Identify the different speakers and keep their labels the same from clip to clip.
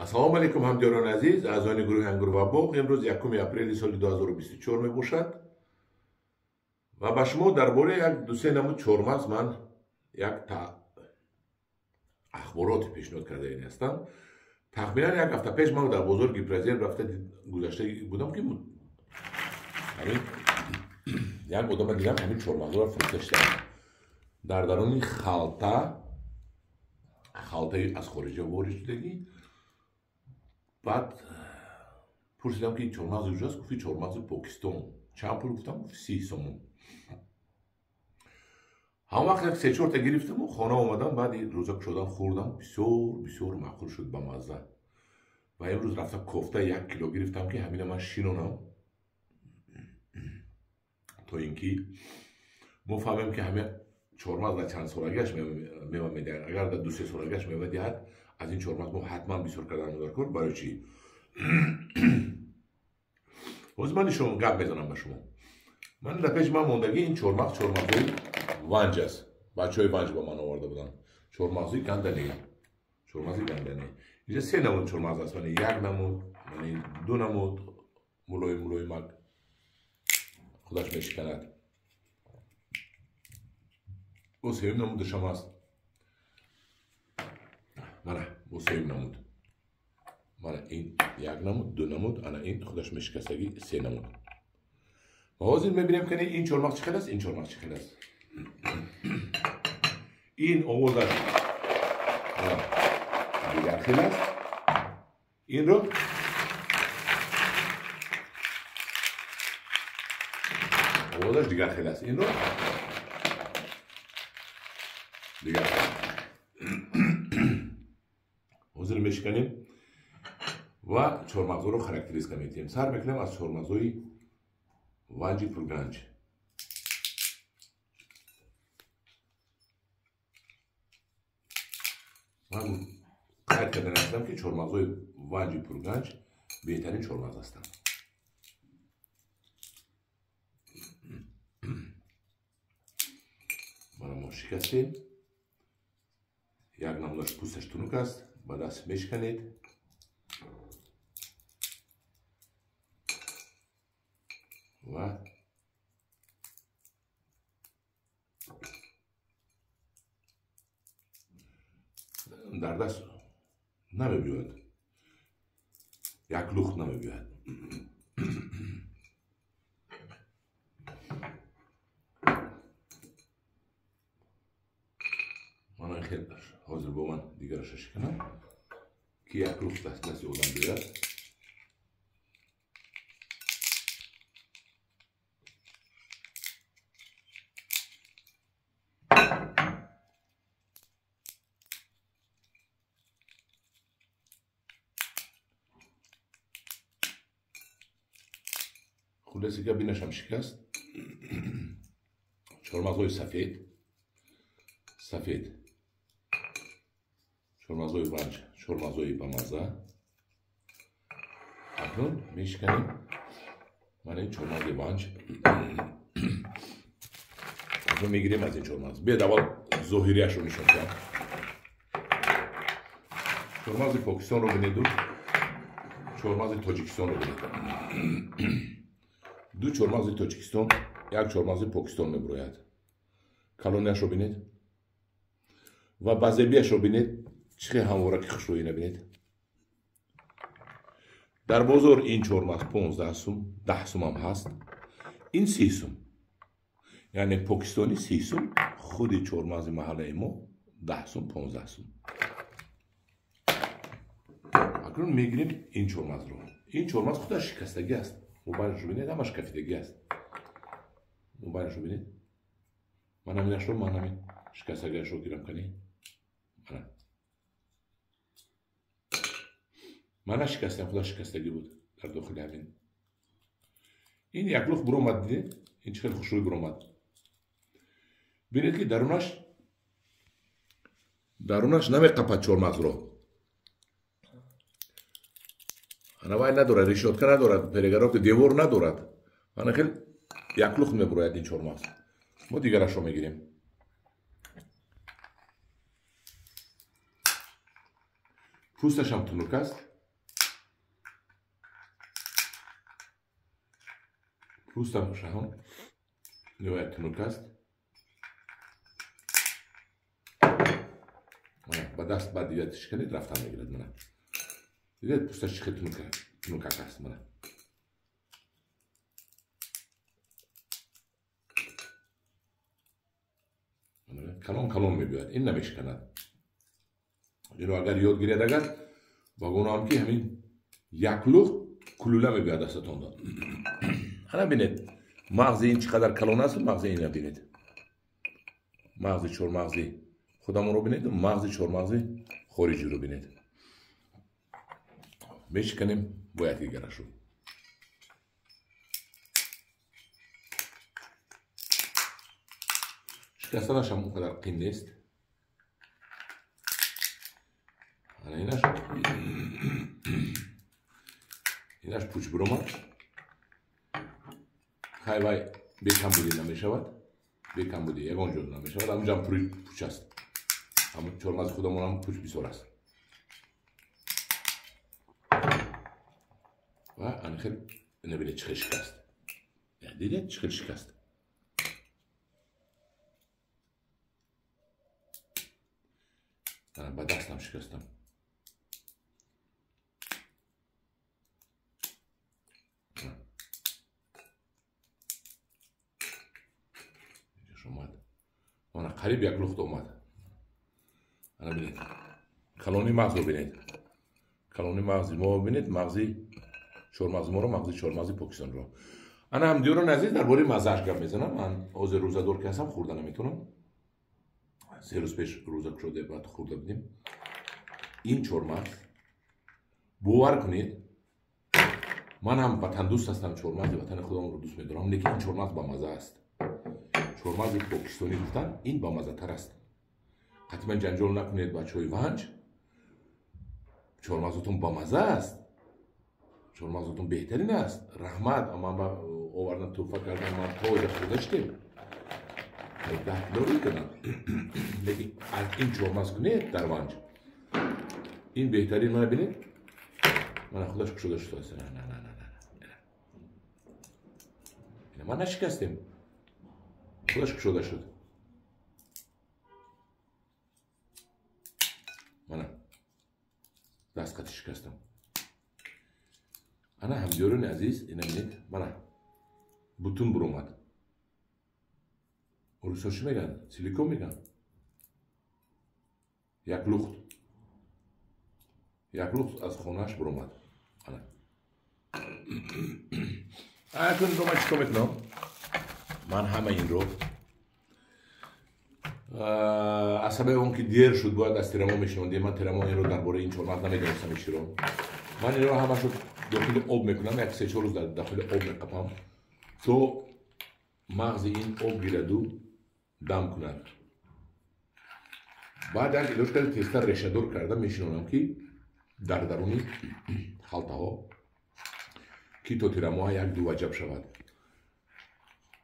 Speaker 1: ассалому алейкум ҳамдиёрони азиз, аъзоёни гурӯҳи Ангур ва боғ. Имрӯз 1 апрели соли 2024 мебошад ва ба шумо дар бораи як ду-се намуд чормағз ман як ахбороти пешниҳод кардаин ҳастам. Тахминан як ҳафта пеш ман дар бозори Гипразен рафта гузашта будам ки як одама дидам ҳамин чормағзро фурӯхташтаам дар даруни халтаи аз хориҷа ворид шудагӣ. Баъд пурсидам ки чормағзи куҷост? Гуфти чормағзи Покистон. Чанд пул? Гуфтам 30 сомон. ҳам вақт як 3-4 та гирифтаму хона омадам. баъди рӯза кушодан хӯрдам. бисёр маъқул шуд, ба мазза. ва имрӯз рафта кофта 1 кило гирифтам ки ҳамина ман шинонам, то ин ки мо фаҳмем ки ҳамин чормағз дар чанд солагиаш мева медиҳад. агар дар 2-3 солагиаш мева диҳад, аз ин чормағз мо ҳатман бисёр кардан дар кор. барои чӣ? ҳозир ман шумо гап мезанам ба шумо. ман дар пеш ман мондагӣ ин чормағзои ванҷ аст. бачаҳои ванҷ ба ман оварда буданд. чормағзои гандане. инҷа 3 намуд чормағз аст. ман 1 намуд, ман 2 намуд мулоимак худаш мешиканад. бо 3 намудашам аст. мана бо 3 намуд. мана ин 1 намуд, 2 намуд, ана ин худаш мешикастагӣ 3 намуд. ва ҳозир мебинем ки ин чормағз чӣ хел аст, ин чормағз чӣ хел аст. ин овозаш дигар хел аст. инро овозаш дигар хел аст. инро дигар хел аст. ҳозир мешиканем ва чормағзоро характеристика метиҳем. сар мекунем аз чормағзои ванҷи пурганҷ. ман қайд кардан ҳастам ки чормағзои ванҷи пурганҷ беҳтарин чормағз ҳастанд. мана мо шикастем. як намудаш пӯсташ тунук аст. ба даст мешиканед. ва дар даст намебиёяд. як лухт намебиёяд. мана хел ҳозир бо ман дигараша шиканам ки як лухт дасти одам биёяд. хулоси габинашам шикаст. чормағзои сафед, чормағзои ванҷ, чормағзои бамазза. акнун мешиканем. мана ин чормағзи ванҷ. акнун мегирем аз ин чормағз. биёед аввал зоҳириашро нишон кунам. чормағзи Покистонро бинеду, чормағзи Тоҷикистонро бинед. ду чормағзи Тоҷикистон, як чормағзи Покистон мебирояд. калонияшро бинед ва базебиашро бинед. чӣ хел ҳамвора ки хушрӯӣ набинед. дар бозор ин чормағз 15 сум, 10 сумам ҳаст. ин 30 сум. яъне покистони 30 сум, худи чормағзи маҳаллаи мо 10 сум, 15 сум. акнун мегирем ин чормағзро. ин чормағз худаш шикастагӣ аст. мобайнашро бинед, ҳамаш кафидагӣ аст. мобайнашро бинед. ман ҳаминашро ман ҳамин шикастагиашро гирам канӣ. мана шикастам, худаш шикастагӣ буд дар дохили ҳамин. ин як лух биромад. дидед ин чӣ хел хушрӯӣ биромад. бинед ки дарунаш намеқапад чормағзро. анавай надорад, решетка надорад, перегородка, девор надорад. ана хел як лух мебирояд ин чормағз. мо дигарашро мегирем. пӯсташам тунук аст. Рустам Шаҳон нӯяк тунук аст. Ба даст ба дигар шиканед рафтан мегирад. Мана дигар пусташ чихи тунукак аст. Мана калон мебиёяд. Ин намешиканад. Инро агар ёд гирад, агар ба гуноҳам ки ҳамин як луғ кулула мебиёяд дастатон дод. ана бинед мағзи ин чӣ қадар калон аст. мағзи ина бинед. мағзи чормағзи худамонро бинед. мағзи чормағзи хориҷиро бинед. мешиканем бо як дигарашу. шикастанаш ҳам он қадар қин нест. ана инаш пуч биромад. хай вай бекамбудӣ намешавад. бекамбудӣ ягон ҷо намешавад. ҳамунҷам пуч аст. ҳамун чормағзи худамон ҳам пуч бисёр аст. ва ана хел ина бинед чӣ хел шикаст. дидед чӣ хел шикаст. ба дастам шикастам. ана қариб як лухт омад. ана бинед калони мағзро бинед. калони мағзи мо бинед. мағзи чормағзи моро, мағзи чормағзи покистонро. ана ҳамдиёрон азиз дар бораи маззааш гап мезанам. ман ҳозир рӯзадор ки ҳастам хӯрда наметавонам. 3 рӯз пеш рӯза кушода баъд хӯрда будем. ин чормағз бовар кунед, ман ҳам ватан дӯст ҳастам. чормағзи ватани худамонро дӯст медорам. лекин ин чормағз ба мазза аст. чормағзи покистонӣ гуфтан ин ба маззатар аст. қатъан ҷанҷол накунед бачаҳои ванҷ. чормағзотон ба мазза аст. чормағзотон беҳтарин аст. раҳмат. ман ба овардан тӯҳфа кардам. ман тоҷа хӯрда шидем. 10 кило кунам. лекин аз ин чормағз кунед дар ванҷ. ин беҳтарин. мана бинед. мана худаш кушода шуд. ман нашикастем. худаш кушода шуд. мана дастқати шикастам. ана ҳамдиёрони азиз ина бинед. мана бутун биромад. рӯсҳо чӣ меган? силикон меган. як лухт аз хонааш биромад. ана инро ман чикор метунам. ман ҳама инро асабаи он ки дер шуд бояд аз терамо мешинонидем. ман терамо инро дар бораи ин чормағз намедонистам чиро. ман инро ҳамашро дохили об мекунам. як 3-4 рӯз дар дохили об меқапам то мағзи ин об гираду дам кунад. баъд як идошкаи теста решадор карда мешинонам ки дар даруни халтаҳо ки то терамоҳа як ду ваҷаб шавад.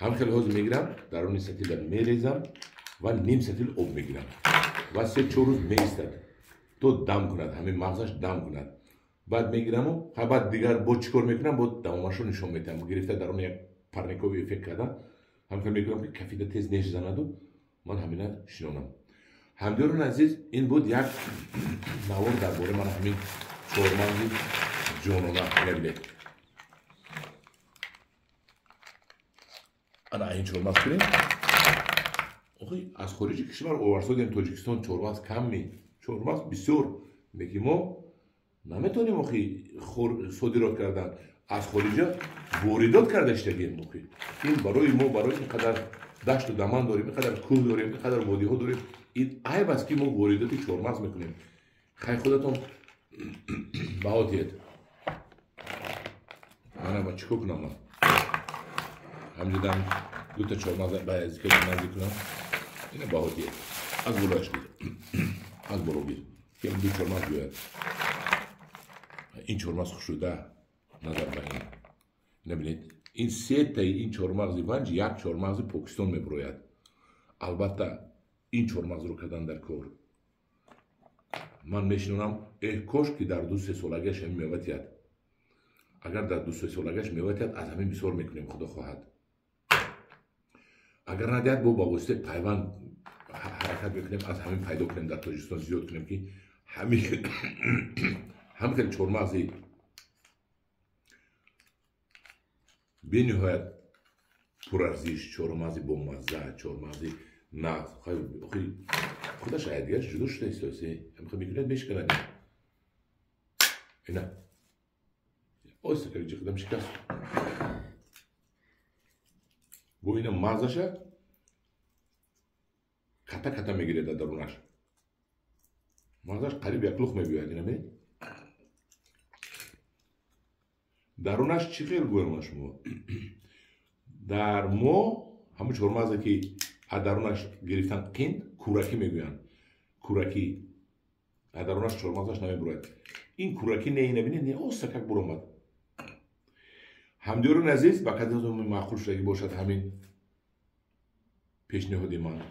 Speaker 1: ҳам хеле ҳозир мегирам, даруни сатила мерезам ва ним сатил об мегирам ва 3-4 рӯз меистад то дам кунад. ҳамин мағзаш дам кунад. баъд мегираму баъд дигар бо чӣ кор мекунам? бо давомашро нишон метаҳам. гирифта даруни як парникови эффект карда ҳам хел мекунам ки кафида тез неш занаду ман ҳамина шинонам. ҳамдиёрони азиз ин буд як навор дар бораи ман ҳамин чормағзи ҷонона мебинед. ана ин чормағз кунем. аз хориҷи кишвар оварсодем. тоҷикистон чормағз кам ми. чормағз бисёр. лекин мо наметавонем содирот кардан. аз хориҷа воридот карда иштагем. ин барои мо барои ин қадар дашту даман дорем, ин қадар кӯҳ дорем, ин қадар водиҳо дорем. ин айб аст ки мо воридоти чормағз мекунем. хай худатон баҳо диҳед. мана ба чӣ кор кунам? ман ҳамҷудам дута чормағз ба язикаи наздик кунам. ина баҳо диҳед. аз болояш гир. аз боло гир. кем ду чормағз биёяд. ин чормағз хушуда назар ба ин. набинед. ин сетаи ин чормағзи ванҷ як чормағзи покистон мебирояд. албатта ин чормағзро кардан дар кор. ман мешинонам кош ки дар 2-3 солагиаш ҳамин меватиад. اگر در دو سه سالگیش میوه دهد از همین بسیار میکنیم خدا خواهد. اگر ندهد با واسطه پیوند حرکت میکنیم از همین پیدا کنیم در تاجیکستان زیاد کنیم که همین هم خیلی چهارمغزی به نهایت پرارزش، چهارمغزی با مزه، چهارمغزی مغز خیلی خودش ایده‌اش جدا شده است. هم میکنه بشکنه اینا oysa که جیغدم شکست bu اینا مغزش کتا کتا میگیره در درونش. مغزش قریب یک لقمه بیاید نمی درونش چی خیلی گویم شما در مو همون چهارمغزی که از درونش گرفتن قند کورکی میگوین. کورکی از درونش چهارمغزش نمیبرد. این کورکی نبینه نه او سکک برآمد. همدیوران عزیز با کدر معقول شده باشد همین پیشنهاد من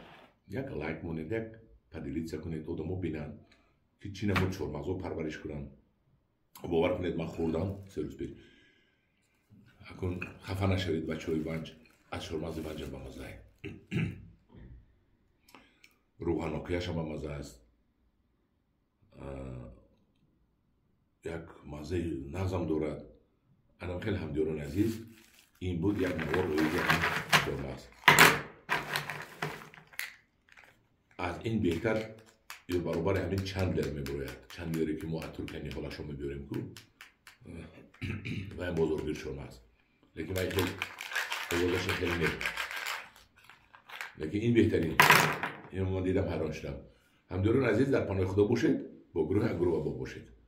Speaker 1: یک لایک مونید یک پدیلیت کنید آدمو بینن که چی نمود چهارمغزو پرورش کنن. باور کنید من خوردم سه روز پیش. اکنون خفه نشوید بچه‌های بنج از چهارمغز بنج با مزه. روغناکیش هم با مزه است. یک مزه نغزم دارد. انا خیلی همدیوران عزیز این بود یک موار روی یک چهارمغز. از این بهتر یا برابر همین چند لیر میبراید. چند لیری که ما از ترکیه حالش رو میبریم که و این بزرگیر چهارمغز. لیکن من خیلی بزرگش خیلی نیم. لیکن این بهترین. این من دیدم حیران شدم. همدیوران عزیز در پناه خدا باشید. با گروه با باشید.